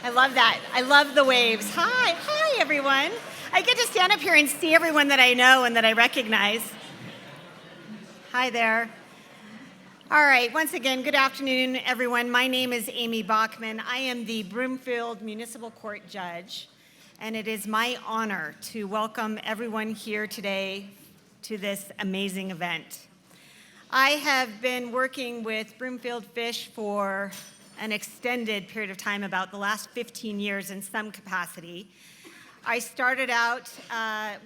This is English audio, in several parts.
I love that. I love the waves. Hi, everyone. I get to stand up here and see everyone that I know and that I recognize. Hi there. All right, once again, good afternoon, everyone. My name is Amy Bachman. I am the Broomfield Municipal Court Judge, and it is my honor to welcome everyone here today to this amazing event. I have been working with Broomfield Fish for an extended period of time, about the last 15 years in some capacity. I started out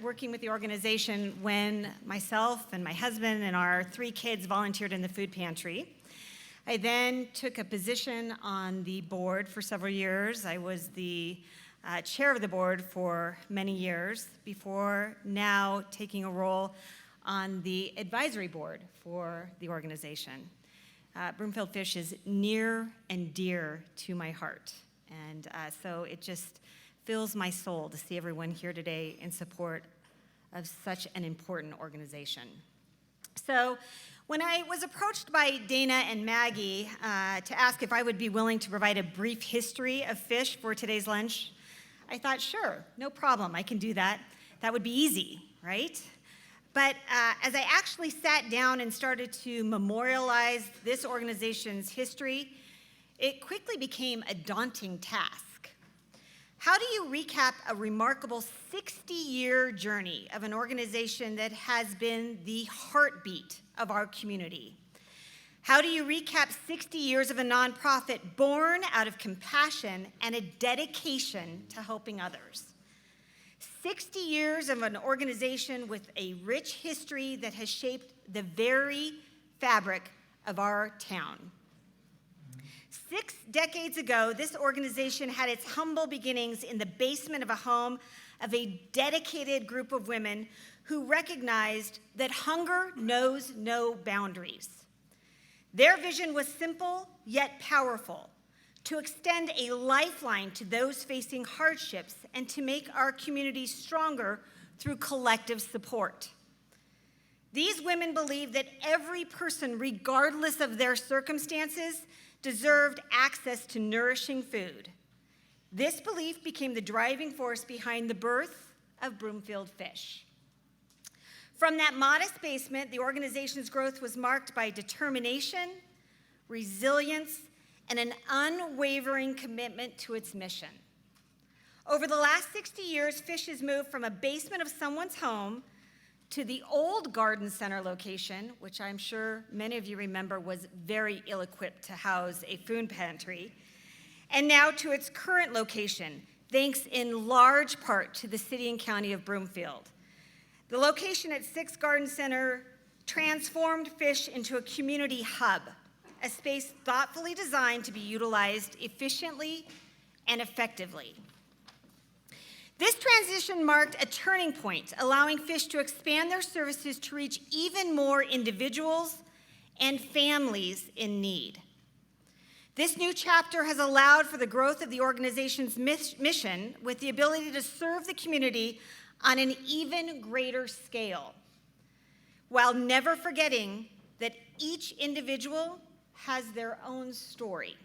working with the organization when myself and my husband and our 3 kids volunteered in the food pantry. I then took a position on the board for several years. I was the chair of the board for many years before now taking a role on the advisory board for the organization. Broomfield Fish is near and dear to my heart, and so it just fills my soul to see everyone here today in support of such an important organization. So when I was approached by Dana and Maggie to ask if I would be willing to provide a brief history of fish for today's lunch, I thought, sure, no problem, I can do that. That would be easy, right? But as I actually sat down and started to memorialize this organization's history, it quickly became a daunting task. How do you recap a remarkable 60-year journey of an organization that has been the heartbeat of our community? How do you recap 60 years of a nonprofit born out of compassion and a dedication to helping others? 60 years of an organization with a rich history that has shaped the very fabric of our town. 6 decades ago, this organization had its humble beginnings in the basement of a home of a dedicated group of women who recognized that hunger knows no boundaries. Their vision was simple yet powerful: to extend a lifeline to those facing hardships and to make our community stronger through collective support. These women believed that every person, regardless of their circumstances, deserved access to nourishing food. This belief became the driving force behind the birth of Broomfield Fish. From that modest basement, the organization's growth was marked by determination, resilience, and an unwavering commitment to its mission. Over the last 60 years, Fish has moved from a basement of someone's home to the old Garden Center location, which I'm sure many of you remember was very ill-equipped to house a food pantry, and now to its current location, thanks in large part to the city and county of Broomfield. The location at 6 Garden Center transformed Fish into a community hub, a space thoughtfully designed to be utilized efficiently and effectively. This transition marked a turning point, allowing Fish to expand their services to reach even more individuals and families in need. This new chapter has allowed for the growth of the organization's mission with the ability to serve the community on an even greater scale, while never forgetting that each individual has their own story.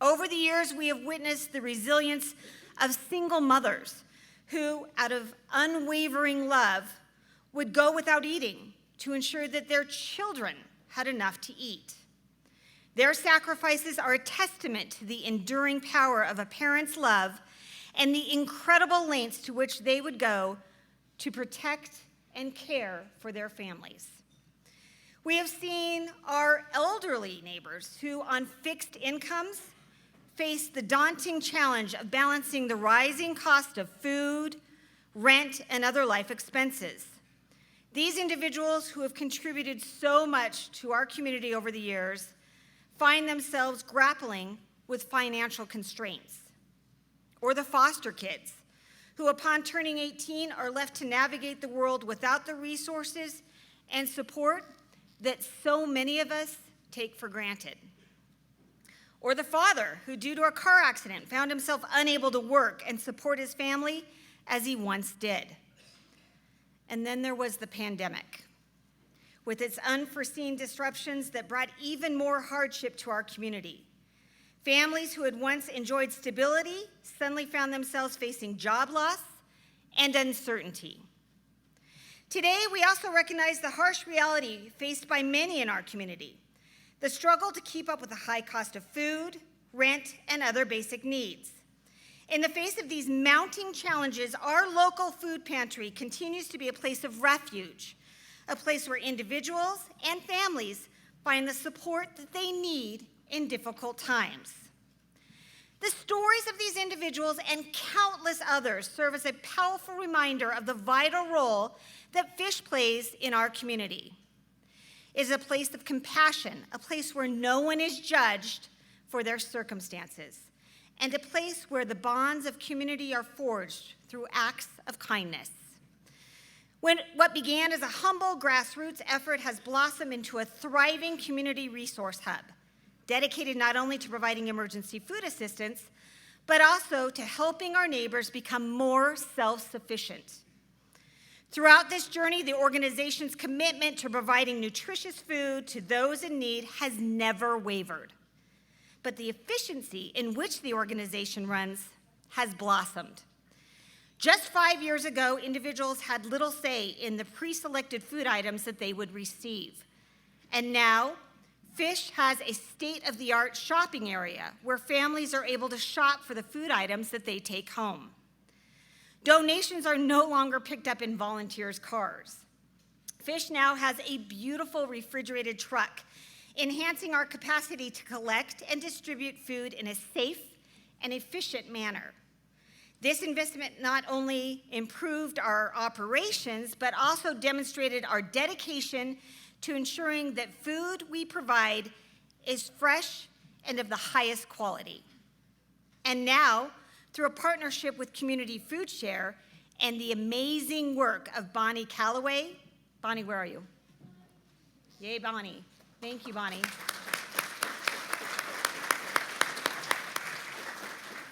Over the years, we have witnessed the resilience of single mothers who, out of unwavering love, would go without eating to ensure that their children had enough to eat. Their sacrifices are a testament to the enduring power of a parent's love and the incredible lengths to which they would go to protect and care for their families. We have seen our elderly neighbors who, on fixed incomes, face the daunting challenge of balancing the rising cost of food, rent, and other life expenses. These individuals who have contributed so much to our community over the years find themselves grappling with financial constraints. Or the foster kids, who upon turning 18 are left to navigate the world without the resources and support that so many of us take for granted. Or the father who, due to a car accident, found himself unable to work and support his family as he once did. And then there was the pandemic, with its unforeseen disruptions that brought even more hardship to our community. Families who had once enjoyed stability suddenly found themselves facing job loss and uncertainty. Today, we also recognize the harsh reality faced by many in our community, the struggle to keep up with the high cost of food, rent, and other basic needs. In the face of these mounting challenges, our local food pantry continues to be a place of refuge, a place where individuals and families find the support that they need in difficult times. The stories of these individuals and countless others serve as a powerful reminder of the vital role that Fish plays in our community. It is a place of compassion, a place where no one is judged for their circumstances, and a place where the bonds of community are forged through acts of kindness. What began as a humble grassroots effort has blossomed into a thriving community resource hub, dedicated not only to providing emergency food assistance, but also to helping our neighbors become more self-sufficient. Throughout this journey, the organization's commitment to providing nutritious food to those in need has never wavered. But the efficiency in which the organization runs has blossomed. Just 5 years ago, individuals had little say in the pre-selected food items that they would receive. And now, Fish has a state-of-the-art shopping area where families are able to shop for the food items that they take home. Donations are no longer picked up in volunteers' cars. Fish now has a beautiful refrigerated truck, enhancing our capacity to collect and distribute food in a safe and efficient manner. This investment not only improved our operations, but also demonstrated our dedication to ensuring that food we provide is fresh and of the highest quality. And now, through a partnership with Community Food Share and the amazing work of Bonnie Calloway. Bonnie, where are you? Yay, Bonnie. Thank you, Bonnie.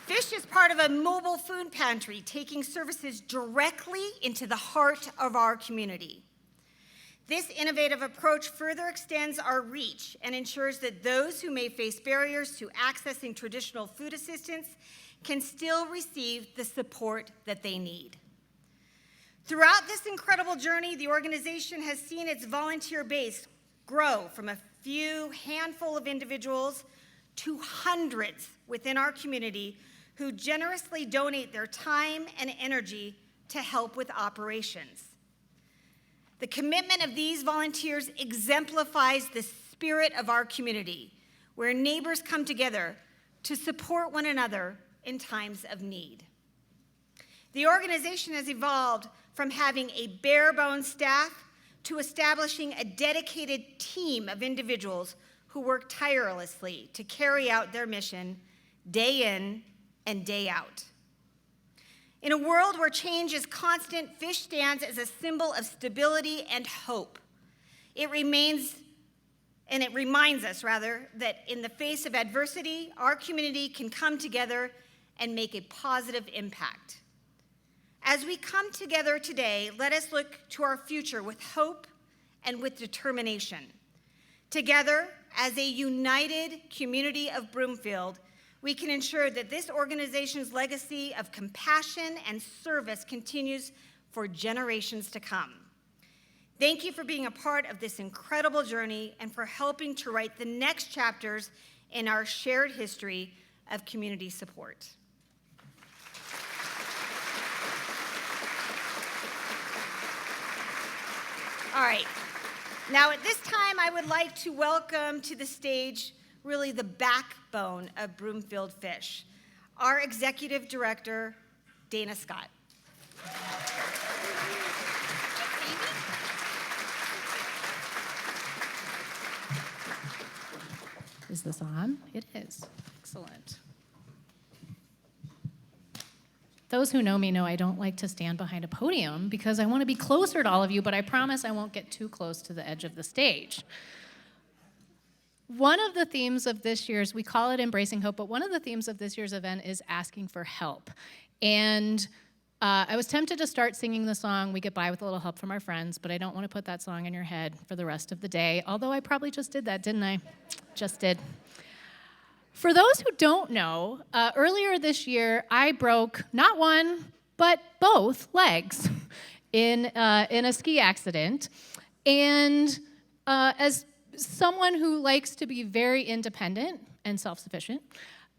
Fish is part of a mobile food pantry, taking services directly into the heart of our community. This innovative approach further extends our reach and ensures that those who may face barriers to accessing traditional food assistance can still receive the support that they need. Throughout this incredible journey, the organization has seen its volunteer base grow from a few handful of individuals to hundreds within our community who generously donate their time and energy to help with operations. The commitment of these volunteers exemplifies the spirit of our community, where neighbors come together to support one another in times of need. The organization has evolved from having a bare-bones staff to establishing a dedicated team of individuals who work tirelessly to carry out their mission day in and day out. In a world where change is constant, Fish stands as a symbol of stability and hope. It reminds us, that in the face of adversity, our community can come together and make a positive impact. As we come together today, let us look to our future with hope and with determination. Together, as a united community of Broomfield, we can ensure that this organization's legacy of compassion and service continues for generations to come. Thank you for being a part of this incredible journey and for helping to write the next chapters in our shared history of community support. All right. Now, at this time, I would like to welcome to the stage really the backbone of Broomfield Fish, our Executive Director, Dana Scott. Is this on? It is. Excellent. Those who know me know I don't like to stand behind a podium because I want to be closer to all of you, but I promise I won't get too close to the edge of the stage. One of the themes of this year's, we call it Embracing Hope, but one of the themes of this year's event is asking for help. And I was tempted to start singing the song, We Get By With a Little Help from Our Friends, but I don't want to put that song in your head for the rest of the day, although I probably just did that, didn't I? Just did. For those who don't know, earlier this year, I broke not one, but both legs in a ski accident. And as someone who likes to be very independent and self-sufficient,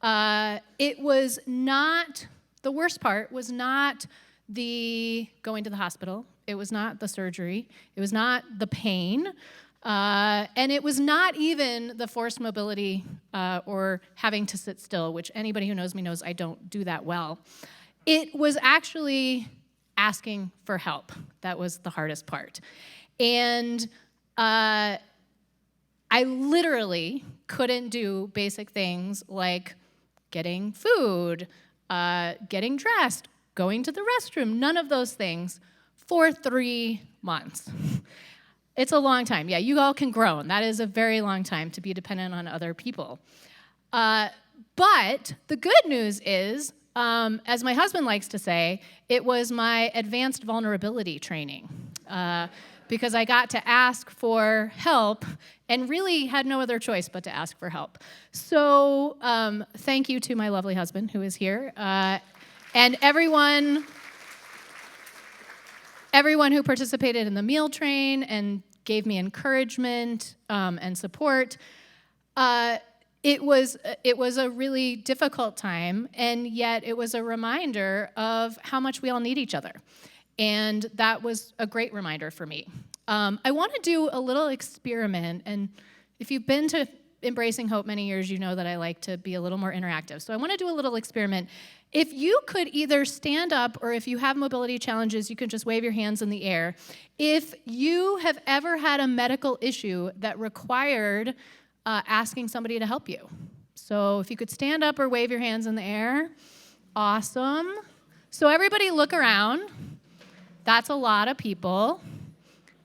it was not, the worst part was not the going to the hospital. It was not the surgery. It was not the pain. And it was not even the forced mobility or having to sit still, which anybody who knows me knows I don't do that well. It was actually asking for help. That was the hardest part. And I literally couldn't do basic things like getting food, getting dressed, going to the restroom, none of those things for 3 months. It's a long time. Yeah, you all can groan. That is a very long time to be dependent on other people. But the good news is, as my husband likes to say, it was my advanced vulnerability training. Because I got to ask for help and really had no other choice but to ask for help. So thank you to my lovely husband who is here, and everyone who participated in the meal train and gave me encouragement and support. It was a really difficult time, and yet it was a reminder of how much we all need each other. And that was a great reminder for me. I want to do a little experiment, and if you've been to Embracing Hope many years, you know that I like to be a little more interactive. So I want to do a little experiment. If you could either stand up, or if you have mobility challenges, you can just wave your hands in the air. If you have ever had a medical issue that required asking somebody to help you. So if you could stand up or wave your hands in the air. Awesome. So everybody look around. That's a lot of people.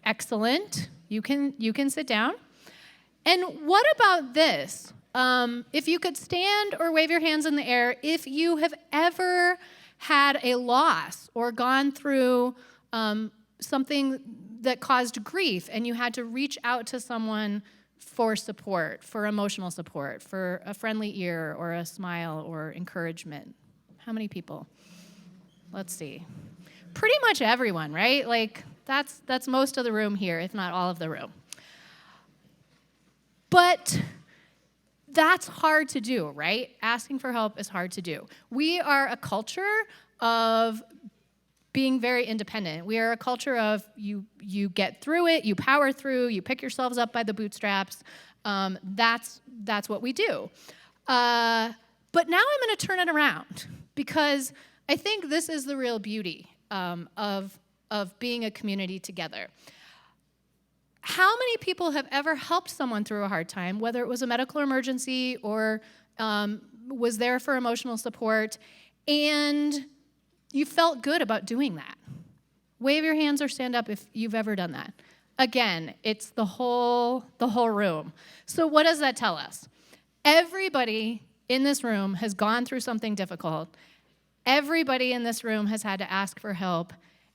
Excellent. You can sit down. And what about this? If you could stand or wave your hands in the air, if you have ever had a loss or gone through something that caused grief and you had to reach out to someone for support, for emotional support, for a friendly ear or a smile or encouragement. How many people? Let's see. Pretty much everyone, right? Like that's most of the room here, if not all of the room. But that's hard to do, right? Asking for help is hard to do. We are a culture of being very independent. We are a culture of you get through it, you power through, you pick yourselves up by the bootstraps. That's what we do. But now I'm going to turn it around, because I think this is the real beauty of being a community together. How many people have ever helped someone through a hard time, whether it was a medical emergency or was there for emotional support, and you felt good about doing that? Wave your hands or stand up if you've ever done that. Again, it's the whole room. So what does that tell us? Everybody in this room has gone through something difficult. Everybody in this room has had to ask for help.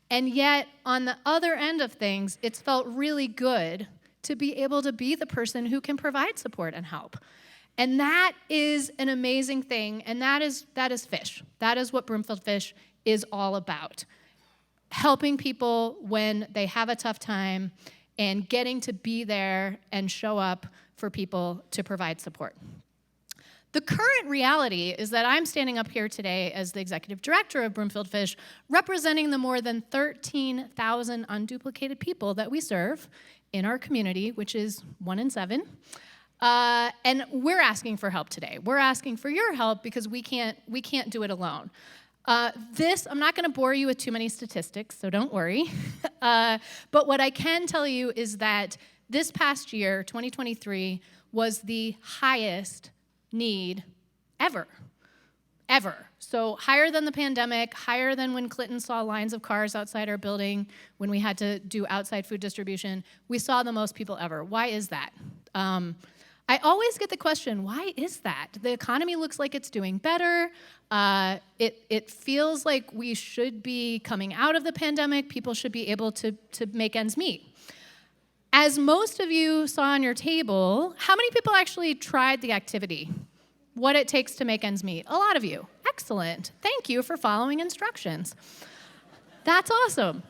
And yet, on the other end of things, it's felt really good to be able to be the person who can provide support and help. And that is an amazing thing, and that is Fish. That is what Broomfield Fish is all about. Helping people when they have a tough time and getting to be there and show up for people to provide support. The current reality is that I'm standing up here today as the executive director of Broomfield Fish, representing the more than 13,000 unduplicated people that we serve in our community, which is 1 in 7. And we're asking for help today. We're asking for your help because we can't do it alone. I'm not going to bore you with too many statistics, so don't worry. But what I can tell you is that this past year, 2023, was the highest need ever. So higher than the pandemic, higher than when Clinton saw lines of cars outside our building when we had to do outside food distribution. We saw the most people ever. Why is that? I always get the question, why is that? The economy looks like it's doing better. It feels like we should be coming out of the pandemic. People should be able to make ends meet. As most of you saw on your table, how many people actually tried the activity? what it takes to make ends meet. A lot of you. Excellent. Thank you for following instructions. That's awesome.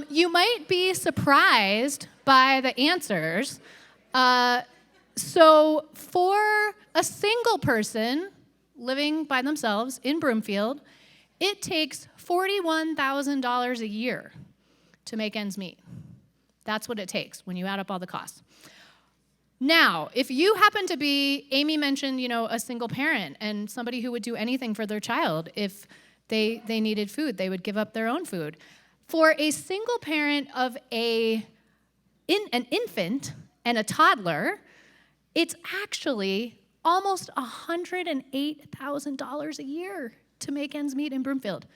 You might be surprised by the answers. So for a single person living by themselves in Broomfield, it takes $41,000 a year to make ends meet. That's what it takes when you add up all the costs. Now, if you happen to be, Amy mentioned, a single parent and somebody who would do anything for their child if they needed food, they would give up their own food. For a single parent of an infant and a toddler, it's actually almost $108,000 a year to make ends meet in Broomfield.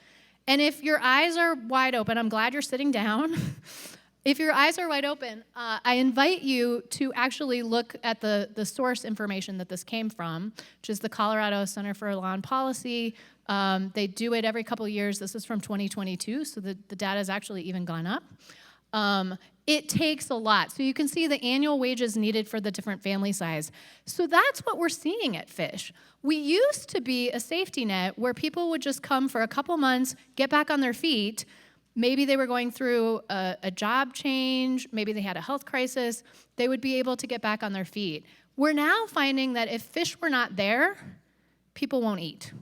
And if your eyes are wide open, I'm glad you're sitting down. If your eyes are wide open, I invite you to actually look at the source information that this came from, which is the Colorado Center for Law and Policy. They do it every couple of years. This is from 2022, so the data has actually even gone up. It takes a lot. So you can see the annual wages needed for the different family size. So that's what we're seeing at Fish. We used to be a safety net where people would just come for a couple months, get back on their feet. Maybe they were going through a job change. Maybe they had a health crisis. They would be able to get back on their feet. We're now finding that if Fish were not there, people won't eat.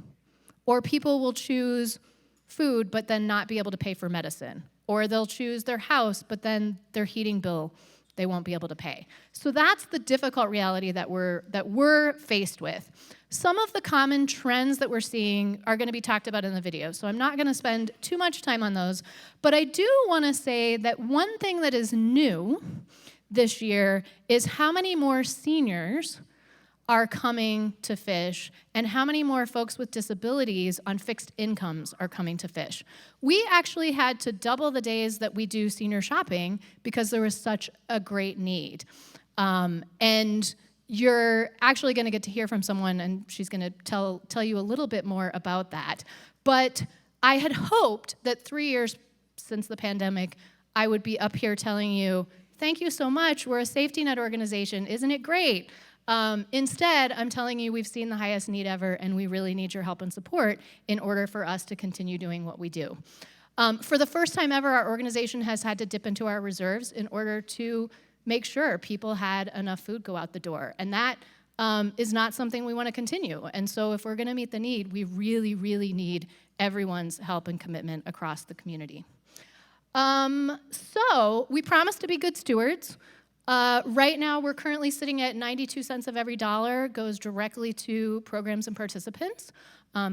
Or people will choose food but then not be able to pay for medicine. Or they'll choose their house, but then their heating bill, they won't be able to pay. So that's the difficult reality that we're faced with. Some of the common trends that we're seeing are going to be talked about in the video, so I'm not going to spend too much time on those. But I do want to say that one thing that is new this year is how many more seniors are coming to Fish, and how many more folks with disabilities on fixed incomes are coming to Fish. We actually had to double the days that we do senior shopping because there was such a great need. And you're actually going to get to hear from someone, and she's going to tell you a little bit more about that. But I had hoped that 3 years since the pandemic, I would be up here telling you, thank you so much, we're a safety net organization, isn't it great? Instead, I'm telling you we've seen the highest need ever, and we really need your help and support in order for us to continue doing what we do. For the first time ever, our organization has had to dip into our reserves in order to make sure people had enough food go out the door. And that is not something we want to continue. And so if we're going to meet the need, we really, really need everyone's help and commitment across the community. So we promise to be good stewards. Right now, we're currently sitting at 92 cents of every dollar goes directly to programs and participants,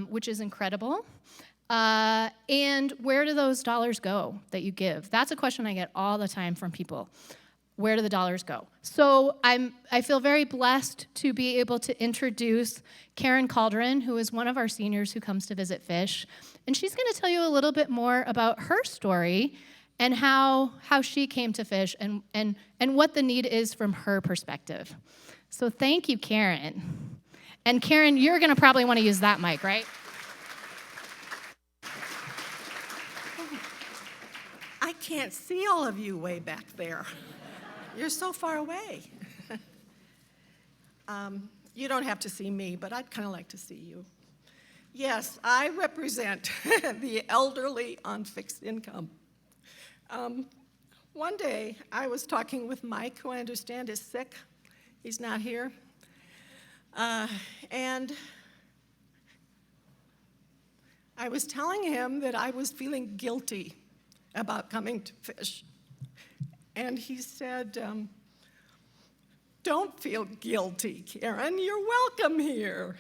which is incredible. And where do those dollars go that you give? That's a question I get all the time from people. Where do the dollars go? So I feel very blessed to be able to introduce Karen Calderon, who is one of our seniors who comes to visit Fish. And she's going to tell you a little bit more about her story and how she came to Fish and what the need is from her perspective. So thank you, Karen. And Karen, you're going to probably want to use that mic, right? I can't see all of you way back there. You're so far away. You don't have to see me, but I'd kind of like to see you. Yes, I represent the elderly on fixed income. One day, I was talking with Mike, who I understand is sick. He's not here. And I was telling him that I was feeling guilty about coming to Fish. And he said, don't feel guilty, Karen. You're welcome here.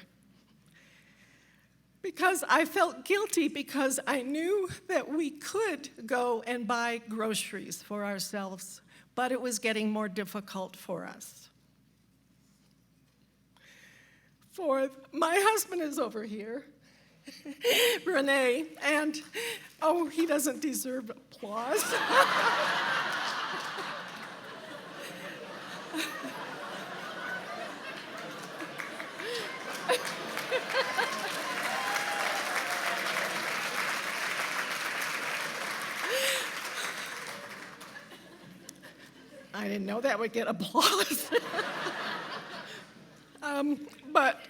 Because I felt guilty because I knew that we could go and buy groceries for ourselves, but it was getting more difficult for us. For my husband is over here, Renee, and oh, he doesn't deserve applause. I didn't know that would get applause. But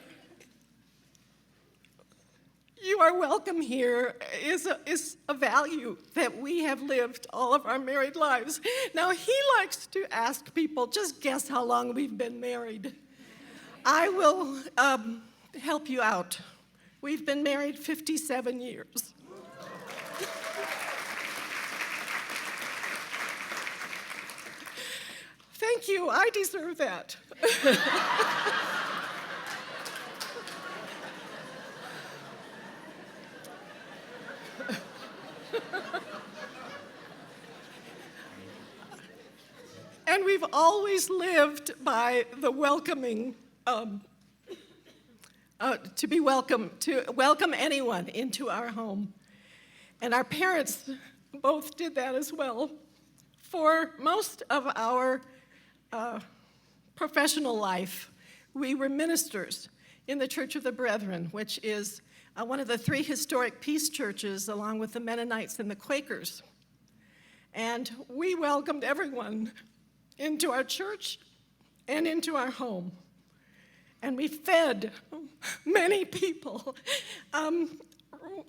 our welcome here is a value that we have lived all of our married lives. Now, he likes to ask people, just guess how long we've been married. I will help you out. We've been married 57 years. Thank you, I deserve that. And we've always lived by the welcoming, to welcome anyone into our home. And our parents both did that as well. For most of our professional life, we were ministers in the Church of the Brethren, which is one of the 3 historic peace churches, along with the Mennonites and the Quakers. And we welcomed everyone into our church and into our home. And we fed many people.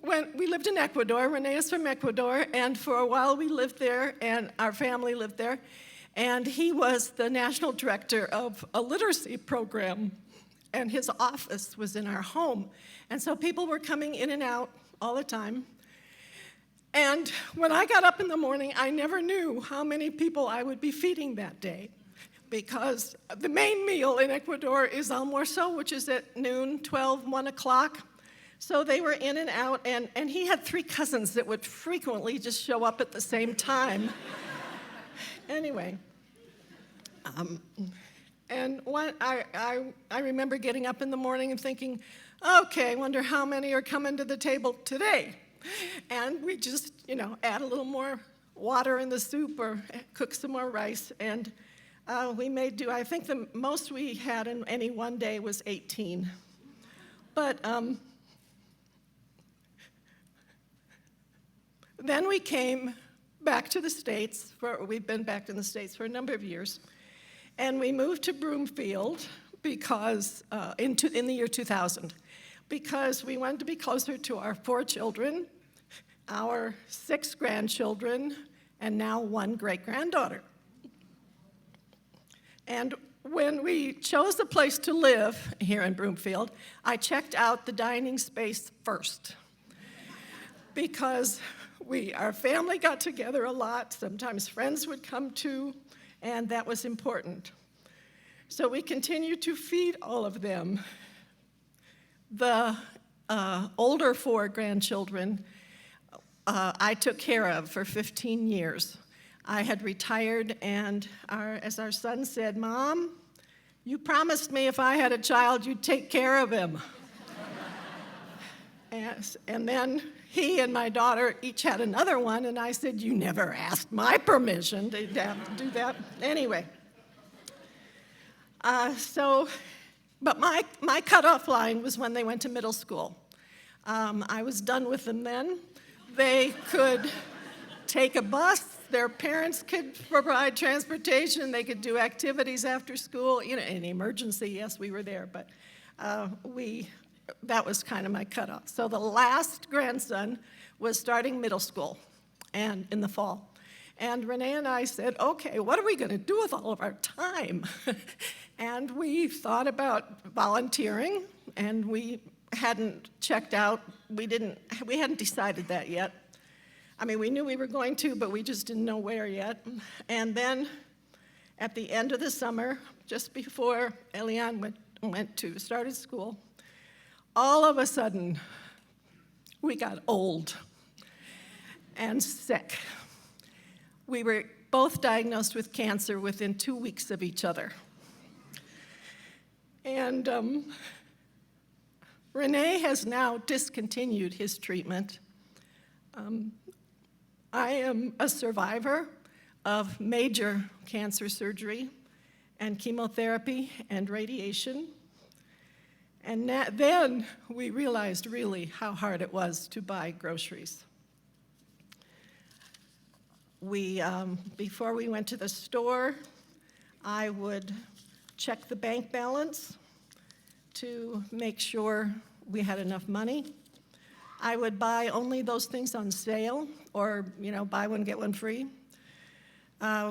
When we lived in Ecuador, Renee is from Ecuador, and for a while we lived there, and our family lived there. And he was the national director of a literacy program, and his office was in our home. And so people were coming in and out all the time. And when I got up in the morning, I never knew how many people I would be feeding that day, because the main meal in Ecuador is almuerzo, which is at noon, 12, 1 o'clock. So they were in and out, and he had 3 cousins that would frequently just show up at the same time. Anyway, and I remember getting up in the morning and thinking, okay, I wonder how many are coming to the table today. And we just, add a little more water in the soup or cook some more rice, and we made do. I think the most we had in any one day was 18. But then we came back to the States. We've been back in the States for a number of years. And we moved to Broomfield because in the year 2000, because we wanted to be closer to our 4 children, our 6 grandchildren, and now 1 great-granddaughter. And when we chose a place to live here in Broomfield, I checked out the dining space first, because our family got together a lot. Sometimes friends would come too, and that was important. So we continued to feed all of them. The older 4 grandchildren I took care of for 15 years. I had retired, and as our son said, "Mom, you promised me if I had a child, you'd take care of him." And then he and my daughter each had another one, and I said, "You never asked my permission to do that." Anyway, but my cutoff line was when they went to middle school. I was done with them then. They could take a bus. Their parents could provide transportation. They could do activities after school. In an emergency, yes, we were there, but that was kind of my cutoff. So the last grandson was starting middle school and in the fall. And Renee and I said, okay, what are we going to do with all of our time? And we thought about volunteering, and we hadn't checked out. We hadn't decided that yet. I mean, we knew we were going to, but we just didn't know where yet. And then at the end of the summer, just before Elian started school, all of a sudden, we got old and sick. We were both diagnosed with cancer within 2 weeks of each other. And Renee has now discontinued his treatment. I am a survivor of major cancer surgery and chemotherapy and radiation. And then we realized really how hard it was to buy groceries. Before we went to the store, I would check the bank balance to make sure we had enough money. I would buy only those things on sale, or buy one, get one free.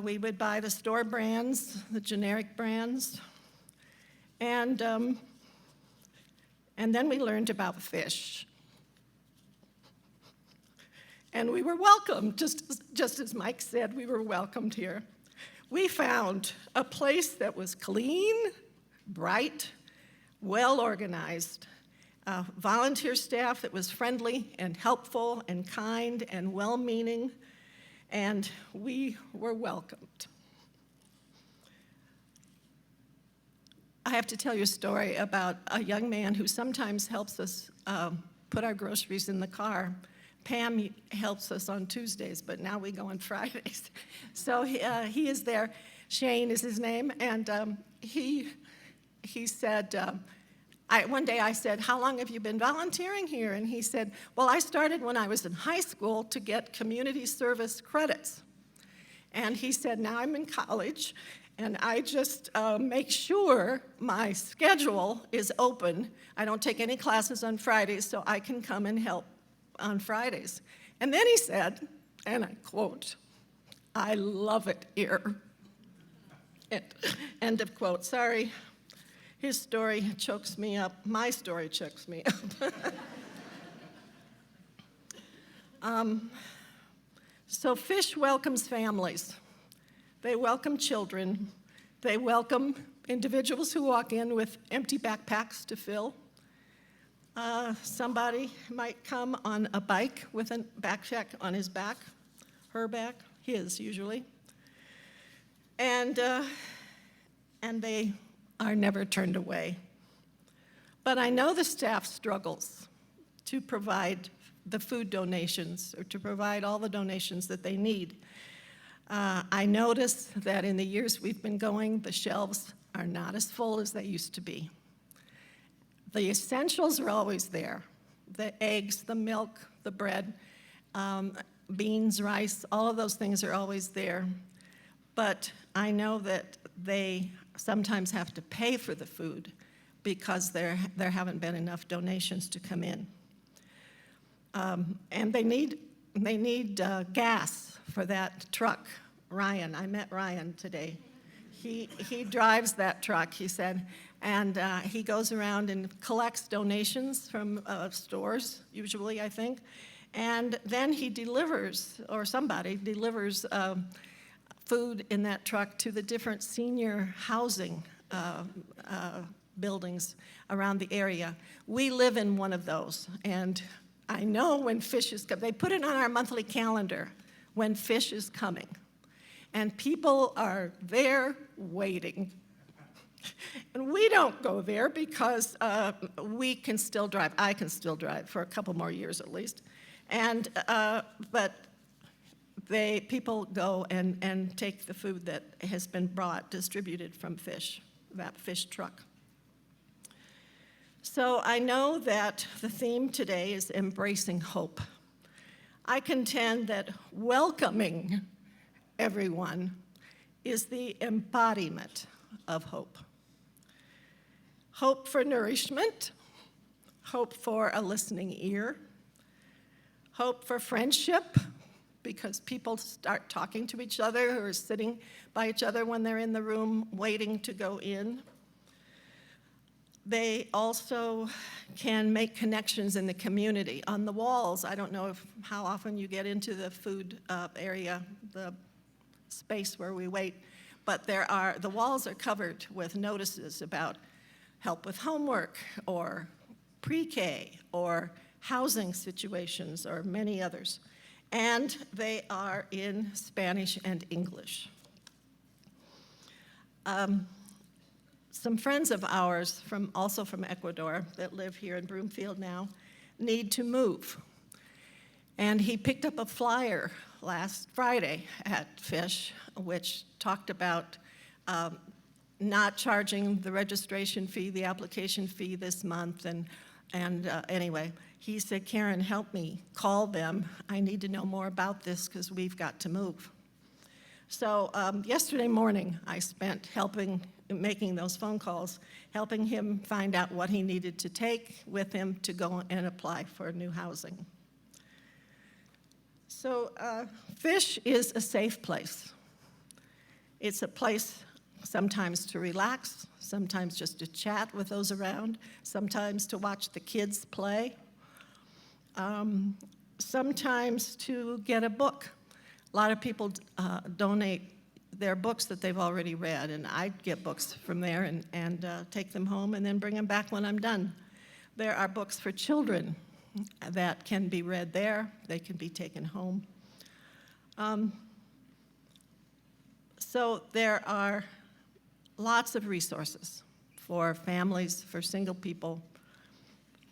We would buy the store brands, the generic brands, and then we learned about fish. And we were welcomed, just as Mike said, we were welcomed here. We found a place that was clean, bright, well-organized, volunteer staff that was friendly and helpful and kind and well-meaning, and we were welcomed. I have to tell you a story about a young man who sometimes helps us put our groceries in the car. Pam helps us on Tuesdays, but now we go on Fridays. So he is there. Shane is his name, and he said, one day I said, "How long have you been volunteering here?" And he said, "Well, I started when I was in high school to get community service credits." And he said, "Now I'm in college, and I just make sure my schedule is open. I don't take any classes on Fridays, so I can come and help on Fridays." And then he said, and I quote, "I love it here." End of quote. Sorry, his story chokes me up. My story chokes me up. So Fish welcomes families. They welcome children. They welcome individuals who walk in with empty backpacks to fill. Somebody might come on a bike with a backpack on his back, her back, his usually, and they are never turned away. But I know the staff struggles to provide the food donations or to provide all the donations that they need. I notice that in the years we've been going, the shelves are not as full as they used to be. The essentials are always there. The eggs, the milk, the bread, beans, rice, all of those things are always there. But I know that they sometimes have to pay for the food because there haven't been enough donations to come in. And they need gas for that truck. Ryan, I met Ryan today. He drives that truck, he said, and he goes around and collects donations from stores, usually, I think, and then he delivers, or somebody delivers food in that truck to the different senior housing buildings around the area. We live in one of those, and I know when Fish is coming. They put it on our monthly calendar when Fish is coming. And people are there waiting. And we don't go there because we can still drive. I can still drive for a couple more years at least. And but people go and take the food that has been distributed from Fish, that Fish truck. So I know that the theme today is embracing hope. I contend that welcoming everyone is the embodiment of hope. Hope for nourishment, hope for a listening ear, hope for friendship, because people start talking to each other who are sitting by each other when they're in the room waiting to go in. They also can make connections in the community. On the walls, I don't know how often you get into the food area, the space where we wait, but the walls are covered with notices about help with homework or pre-K or housing situations or many others. And they are in Spanish and English. Some friends of ours, also from Ecuador, that live here in Broomfield now, need to move. And he picked up a flyer last Friday at Fish, which talked about not charging the registration fee, the application fee this month. And anyway, he said, "Karen, help me call them. I need to know more about this because we've got to move." So yesterday morning, I spent helping making those phone calls, helping him find out what he needed to take with him to go and apply for new housing. So Fish is a safe place. It's a place sometimes to relax, sometimes just to chat with those around, sometimes to watch the kids play, sometimes to get a book. A lot of people donate their books that they've already read, and I get books from there and take them home and then bring them back when I'm done. There are books for children that can be read there. They can be taken home. So there are lots of resources for families, for single people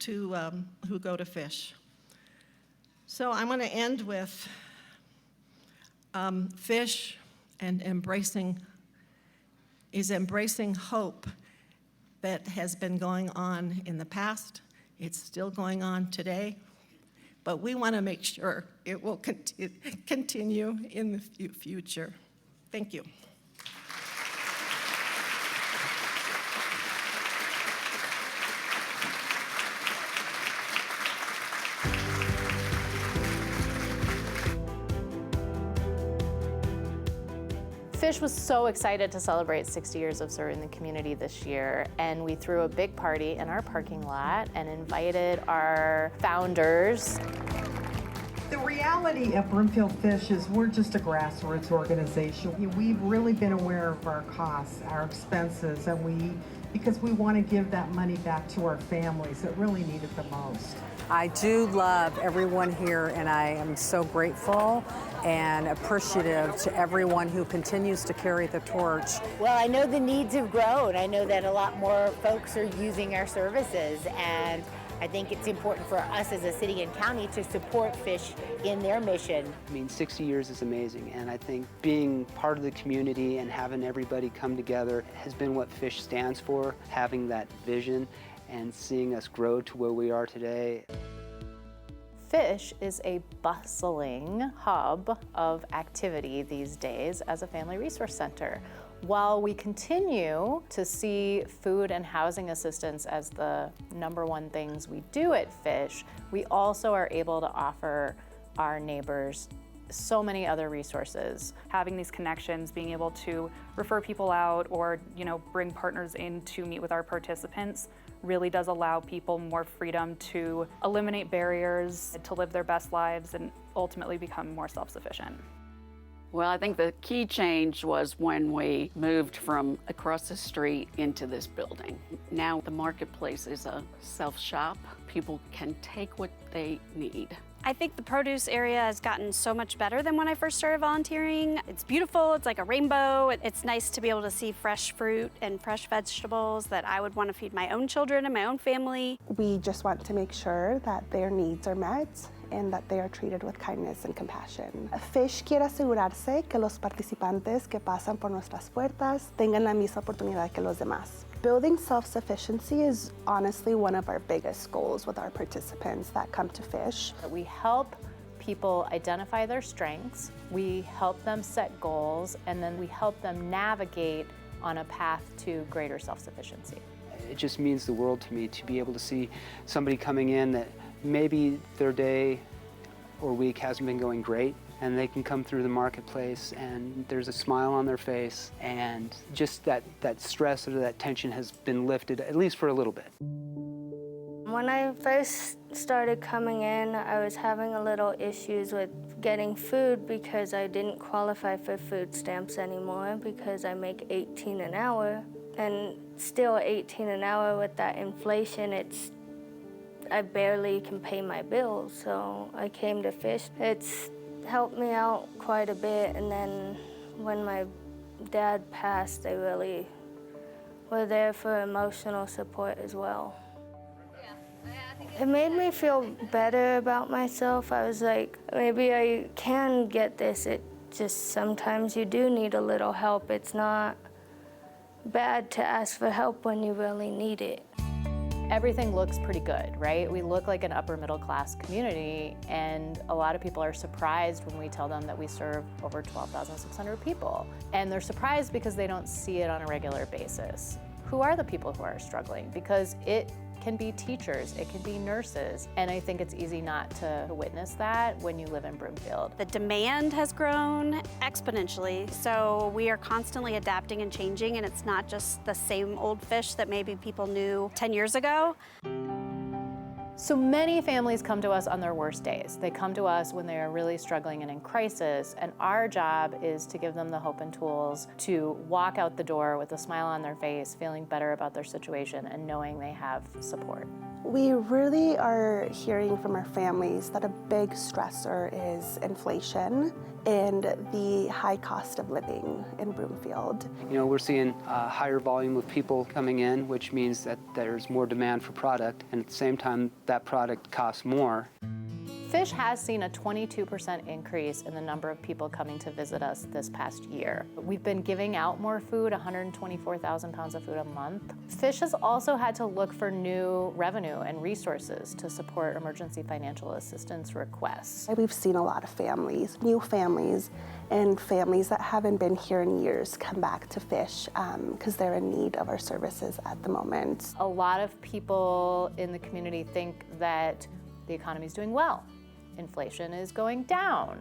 who go to Fish. So I'm going to end with Fish and embracing hope that has been going on in the past. It's still going on today, but we want to make sure it will continue in the future. Thank you. Fish was so excited to celebrate 60 years of serving the community this year, and we threw a big party in our parking lot and invited our founders. The reality of Broomfield Fish is we're just a grassroots organization. We've really been aware of our costs, our expenses, and because we want to give that money back to our families that really need it the most. I do love everyone here, and I am so grateful and appreciative to everyone who continues to carry the torch. Well, I know the needs have grown. I know that a lot more folks are using our services, and I think it's important for us as a city and county to support Fish in their mission. I mean, 60 years is amazing, and I think being part of the community and having everybody come together has been what Fish stands for, having that vision and seeing us grow to where we are today. Fish is a bustling hub of activity these days as a family resource center. While we continue to see food and housing assistance as the #1 things we do at Fish, we also are able to offer our neighbors so many other resources. Having these connections, being able to refer people out or, bring partners in to meet with our participants really does allow people more freedom to eliminate barriers, to live their best lives and ultimately become more self-sufficient. Well, I think the key change was when we moved from across the street into this building. Now the marketplace is a self-shop. People can take what they need. I think the produce area has gotten so much better than when I first started volunteering. It's beautiful, it's like a rainbow. It's nice to be able to see fresh fruit and fresh vegetables that I would want to feed my own children and my own family. We just want to make sure that their needs are met and that they are treated with kindness and compassion. Fish quiere asegurarse que los participantes que pasan por nuestras puertas tengan la misma oportunidad que los demás. Building self-sufficiency is honestly one of our biggest goals with our participants that come to Fish. We help people identify their strengths, we help them set goals, and then we help them navigate on a path to greater self-sufficiency. It just means the world to me to be able to see somebody coming in that maybe their day or week hasn't been going great, and they can come through the marketplace and there's a smile on their face, and just that stress or that tension has been lifted, at least for a little bit. When I first started coming in, I was having a little issues with getting food because I didn't qualify for food stamps anymore because I make $18 an hour. And still $18 an hour with that inflation, I barely can pay my bills. So I came to Fish. It's helped me out quite a bit, and then when my dad passed, they really were there for emotional support as well. It made me feel better about myself. I was like, maybe I can get this. It just sometimes you do need a little help. It's not bad to ask for help when you really need it. everything looks pretty good, right? We look like an upper middle class community, and a lot of people are surprised when we tell them that we serve over 12,600 people. And they're surprised because they don't see it on a regular basis. Who are the people who are struggling? Because it can be teachers, it can be nurses, and I think it's easy not to witness that when you live in Broomfield. The demand has grown exponentially, so we are constantly adapting and changing, and it's not just the same old fish that maybe people knew 10 years ago. So many families come to us on their worst days. They come to us when they are really struggling and in crisis, and our job is to give them the hope and tools to walk out the door with a smile on their face, feeling better about their situation and knowing they have support. We really are hearing from our families that a big stressor is inflation and the high cost of living in Broomfield. You know, we're seeing a higher volume of people coming in, which means that there's more demand for product, and at the same time, that product costs more. Fish has seen a 22% increase in the number of people coming to visit us this past year. We've been giving out more food, 124,000 pounds of food a month. Fish has also had to look for new revenue and resources to support emergency financial assistance requests. We've seen a lot of families, new families, and families that haven't been here in years come back to Fish because they're in need of our services at the moment. A lot of people in the community think that the economy is doing well. Inflation is going down.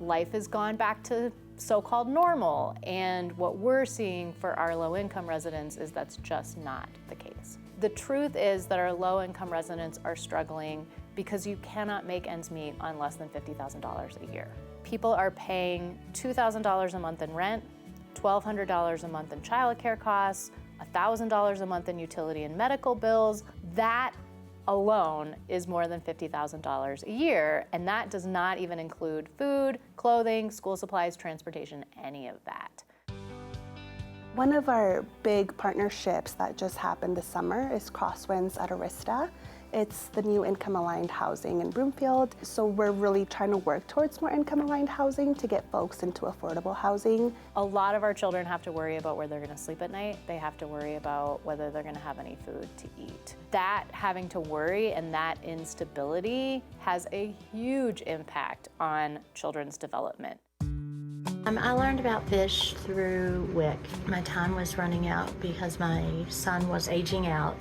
Life has gone back to so-called normal. And what we're seeing for our low-income residents is that's just not the case. The truth is that our low-income residents are struggling because you cannot make ends meet on less than $50,000 a year. People are paying $2,000 a month in rent, $1,200 a month in childcare costs, $1,000 a month in utility and medical bills. That alone is more than $50,000 a year, and that does not even include food, clothing, school supplies, transportation, any of that. One of our big partnerships that just happened this summer is Crosswinds at Arista. It's the new income-aligned housing in Broomfield, so we're really trying to work towards more income-aligned housing to get folks into affordable housing. A lot of our children have to worry about where they're going to sleep at night. They have to worry about whether they're going to have any food to eat. That having to worry and that instability has a huge impact on children's development. I learned about Fish through WIC. My time was running out because my son was aging out,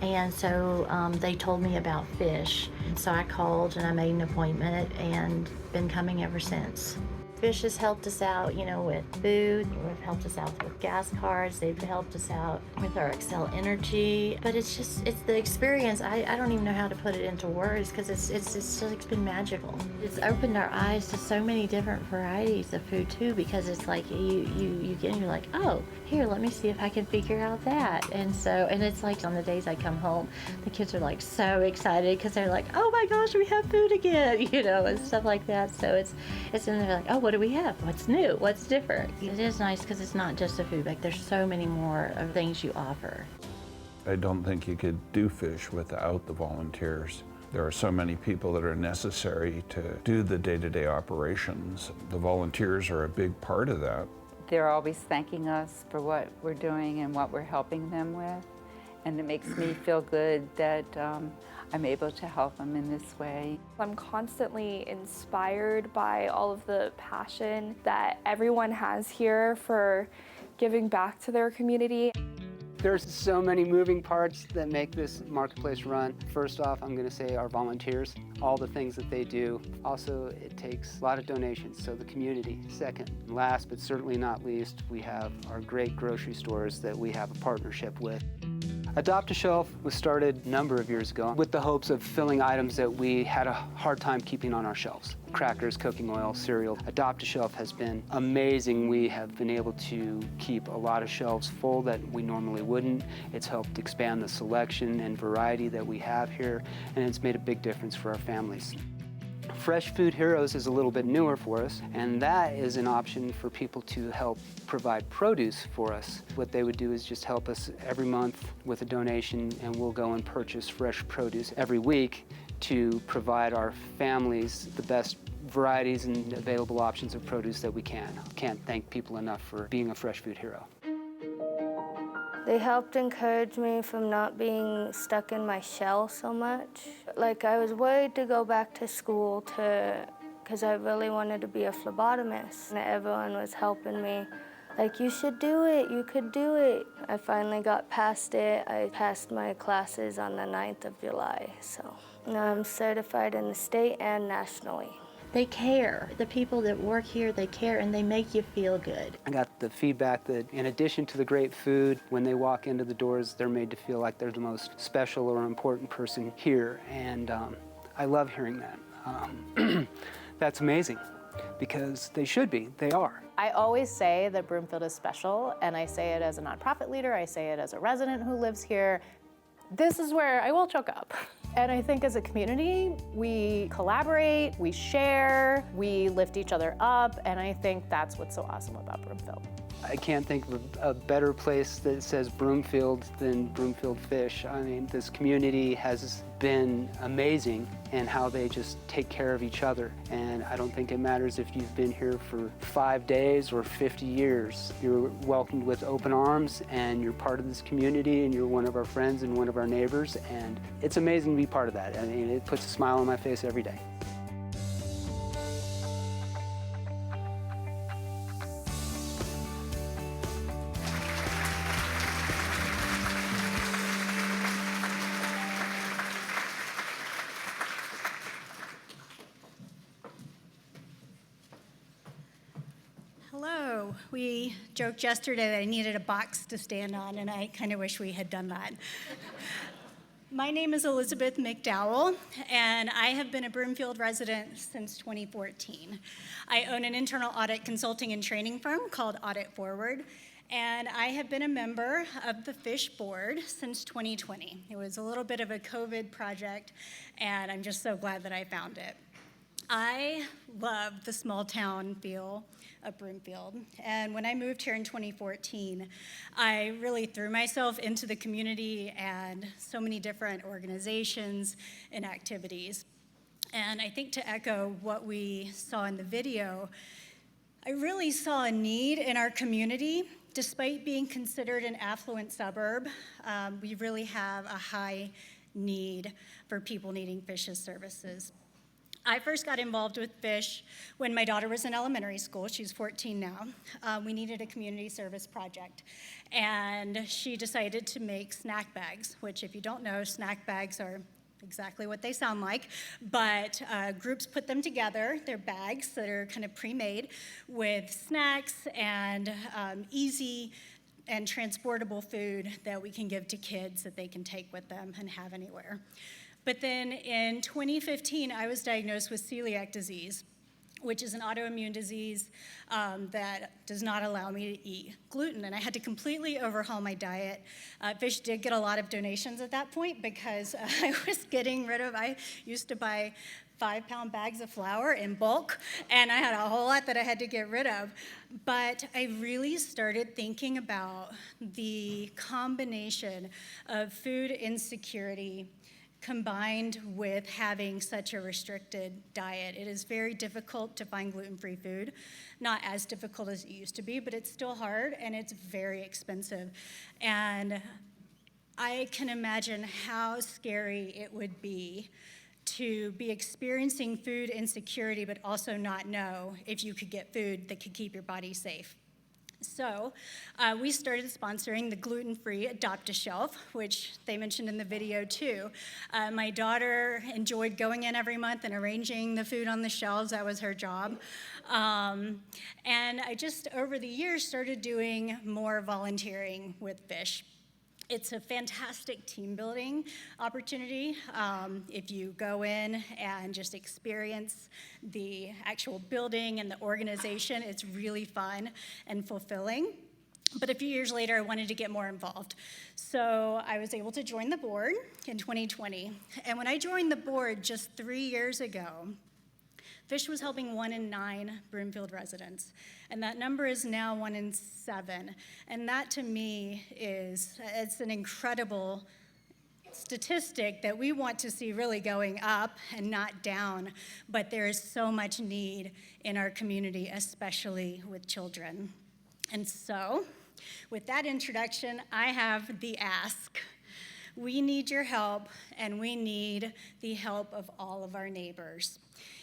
and so they told me about Fish. And so I called and I made an appointment and been coming ever since. Fish has helped us out, you know, with food. They've helped us out with gas cards. They've helped us out with our Excel Energy. But it's the experience. I don't even know how to put it into words because it's been magical. It's opened our eyes to so many different varieties of food too, because it's like you get and you're like, oh, here, let me see if I can figure out that. And it's like on the days I come home, the kids are like so excited because they're like, oh my gosh, we have food again, you know, and stuff like that. So it's and they're like, oh, what do we have? What's new? What's different? It is nice because it's not just a food bank. There's so many more of things you offer. I don't think you could do Fish without the volunteers. There are so many people that are necessary to do the day-to-day operations. The volunteers are a big part of that. They're always thanking us for what we're doing and what we're helping them with. And it makes me feel good that I'm able to help them in this way. I'm constantly inspired by all of the passion that everyone has here for giving back to their community. There's so many moving parts that make this marketplace run. First off, I'm going to say our volunteers, all the things that they do. Also, it takes a lot of donations, so the community. Second, and last but certainly not least, we have our great grocery stores that we have a partnership with. Adopt a Shelf was started a number of years ago with the hopes of filling items that we had a hard time keeping on our shelves. Crackers, cooking oil, cereal. Adopt a Shelf has been amazing. We have been able to keep a lot of shelves full that we normally wouldn't. It's helped expand the selection and variety that we have here, and it's made a big difference for our families. Fresh Food Heroes is a little bit newer for us, and that is an option for people to help provide produce for us. What they would do is just help us every month with a donation, and we'll go and purchase fresh produce every week to provide our families the best varieties and available options of produce that we can. Can't thank people enough for being a Fresh Food Hero. They helped encourage me from not being stuck in my shell so much. Like, I was worried to go back to school because I really wanted to be a phlebotomist. And everyone was helping me. Like, you should do it, you could do it. I finally got past it. I passed my classes on the 9th of July, so now I'm certified in the state and nationally. They care. The people that work here, they care, and they make you feel good. I got the feedback that in addition to the great food, when they walk into the doors, they're made to feel like they're the most special or important person here, and I love hearing that. That's amazing, because they should be, they are. I always say that Broomfield is special, and I say it as a nonprofit leader, I say it as a resident who lives here. This is where I will choke up. And I think as a community, we collaborate, we share, we lift each other up, and I think that's what's so awesome about Broomfield. I can't think of a better place that says Broomfield than Broomfield Fish. I mean, this community has been amazing in how they just take care of each other. And I don't think it matters if you've been here for 5 days or 50 years. You're welcomed with open arms, and you're part of this community, and you're one of our friends and one of our neighbors. And it's amazing to be part of that. I mean, it puts a smile on my face every day. Hello. We joked yesterday that I needed a box to stand on, and I kind of wish we had done that. My name is Elizabeth McDowell, and I have been a Broomfield resident since 2014. I own an internal audit consulting and training firm called Audit Forward, and I have been a member of the Fish Board since 2020. It was a little bit of a COVID project, and I'm just so glad that I found it. I love the small town feel of Broomfield, and when I moved here in 2014, I really threw myself into the community and so many different organizations and activities. And I think to echo what we saw in the video, I really saw a need in our community. Despite being considered an affluent suburb, we really have a high need for people needing Fish's services. I first got involved with Fish when my daughter was in elementary school. She's 14 now. We needed a community service project, and she decided to make snack bags, which, if you don't know, snack bags are exactly what they sound like, but groups put them together. They're bags that are kind of pre-made with snacks and easy and transportable food that we can give to kids that they can take with them and have anywhere. But then in 2015, I was diagnosed with celiac disease, which is an autoimmune disease that does not allow me to eat gluten. And I had to completely overhaul my diet. Fish did get a lot of donations at that point because I was getting rid of, I used to buy 5-pound bags of flour in bulk, and I had a whole lot that I had to get rid of. But I really started thinking about the combination of food insecurity combined with having such a restricted diet. It is very difficult to find gluten-free food. Not as difficult as it used to be, but it's still hard, and it's very expensive. And I can imagine how scary it would be to be experiencing food insecurity, but also not know if you could get food that could keep your body safe. So we started sponsoring the gluten-free Adopt-A-Shelf, which they mentioned in the video too. My daughter enjoyed going in every month and arranging the food on the shelves. That was her job. And I just, over the years, started doing more volunteering with Fish. It's a fantastic team building opportunity. If you go in and just experience the actual building and the organization, it's really fun and fulfilling. But a few years later, I wanted to get more involved. So I was able to join the board in 2020. And when I joined the board just 3 years ago, Fish was helping 1 in 9 Broomfield residents, and that number is now 1 in 7. And that, to me, it's an incredible statistic that we want to see really going up and not down, but there is so much need in our community, especially with children. And so With that introduction, I have the ask. We need your help, and we need the help of all of our neighbors.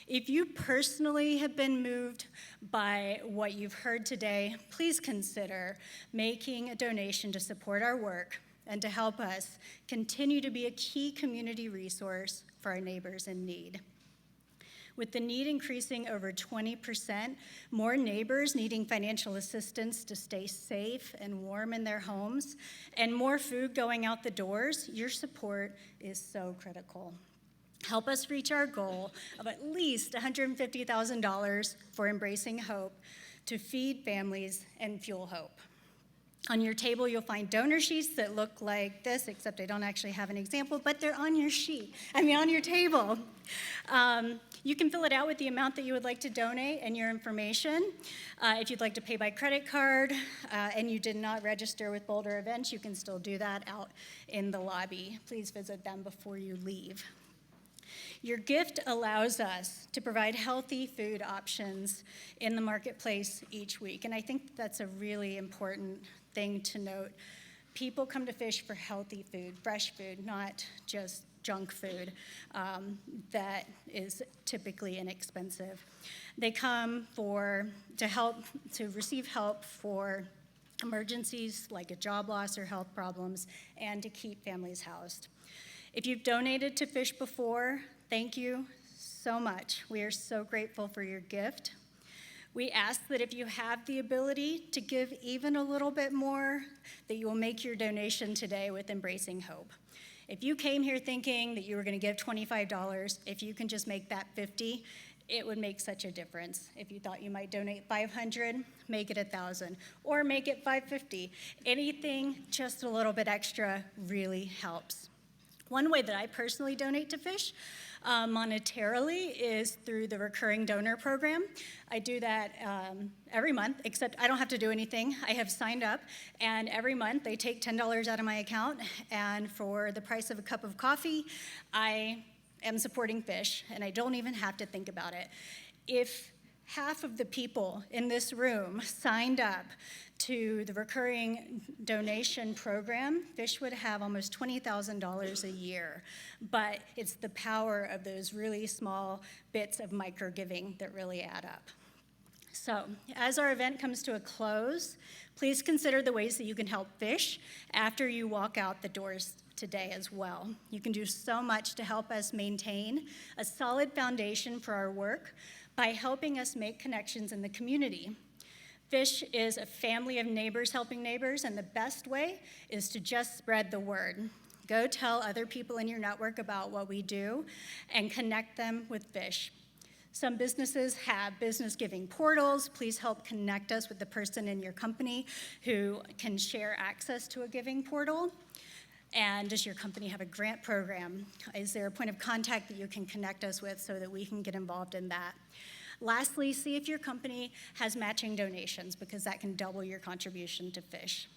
If you personally have been moved by what you've heard today, please consider making a donation to support our work and to help us continue to be a key community resource for our neighbors in need. With the need increasing over 20%, more neighbors needing financial assistance to stay safe and warm in their homes, and more food going out the doors, your support is so critical. Help us reach our goal of at least $150,000 for Embracing Hope to feed families and fuel hope. On your table, you'll find donor sheets that look like this, except I don't actually have an example, but they're on your on your table. You can fill it out with the amount that you would like to donate and your information. If you'd like to pay by credit card and you did not register with Boulder Events, you can still do that out in the lobby. Please visit them before you leave. Your gift allows us to provide healthy food options in the marketplace each week, and I think that's a really important thing to note. People come to Fish for healthy food, fresh food, not just junk food that is typically inexpensive. They come to receive help for emergencies like a job loss or health problems, and to keep families housed. If you've donated to Fish before, thank you so much. We are so grateful for your gift. We ask that if you have the ability to give even a little bit more, that you will make your donation today with Embracing Hope. If you came here thinking that you were going to give $25, if you can just make that $50, it would make such a difference. If you thought you might donate $500, make it $1,000, or make it $550. Anything just a little bit extra really helps. One way that I personally donate to Fish monetarily is through the recurring donor program. I do that every month, except I don't have to do anything. I have signed up, and every month they take $10 out of my account, and for the price of a cup of coffee, I am supporting Fish, and I don't even have to think about it. If half of the people in this room signed up to the recurring donation program, Fish would have almost $20,000 a year. But it's the power of those really small bits of micro-giving that really add up. So, as our event comes to a close, please consider the ways that you can help Fish after you walk out the doors today as well. You can do so much to help us maintain a solid foundation for our work by helping us make connections in the community. Fish is a family of neighbors helping neighbors, and the best way is to just spread the word. Go tell other people in your network about what we do and connect them with Fish. Some businesses have business giving portals. Please help connect us with the person in your company who can share access to a giving portal. And does your company have a grant program? Is there a point of contact that you can connect us with so that we can get involved in that? Lastly, see if your company has matching donations, because that can double your contribution to Fish.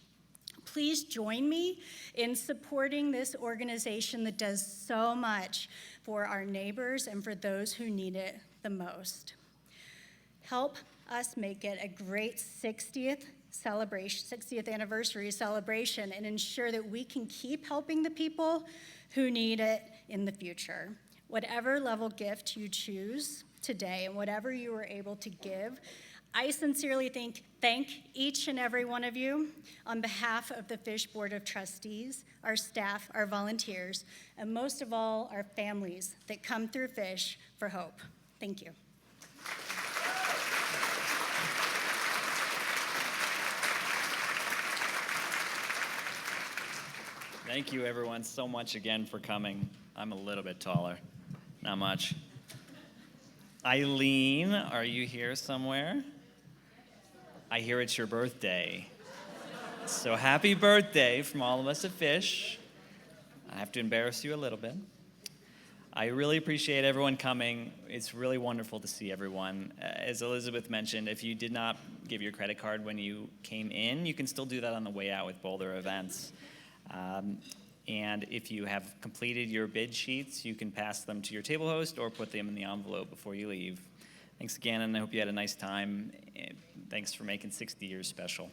Please join me in supporting this organization that does so much for our neighbors and for those who need it the most. Help us make it a great 60th anniversary celebration, and ensure that we can keep helping the people who need it in the future. Whatever level gift you choose today and whatever you were able to give, I sincerely thank each and every one of you on behalf of the Fish Board of Trustees, our staff, our volunteers, and most of all, our families that come through Fish for hope. Thank you. Thank you, everyone, so much again for coming. I'm a little bit taller, not much. Eileen, are you here somewhere? I hear it's your birthday. So happy birthday from all of us at Fish. I have to embarrass you a little bit. I really appreciate everyone coming. It's really wonderful to see everyone. As Elizabeth mentioned, if you did not give your credit card when you came in, you can still do that on the way out with Boulder Events. And if you have completed your bid sheets, you can pass them to your table host or put them in the envelope before you leave. Thanks again, and I hope you had a nice time. Thanks for making 60 years special.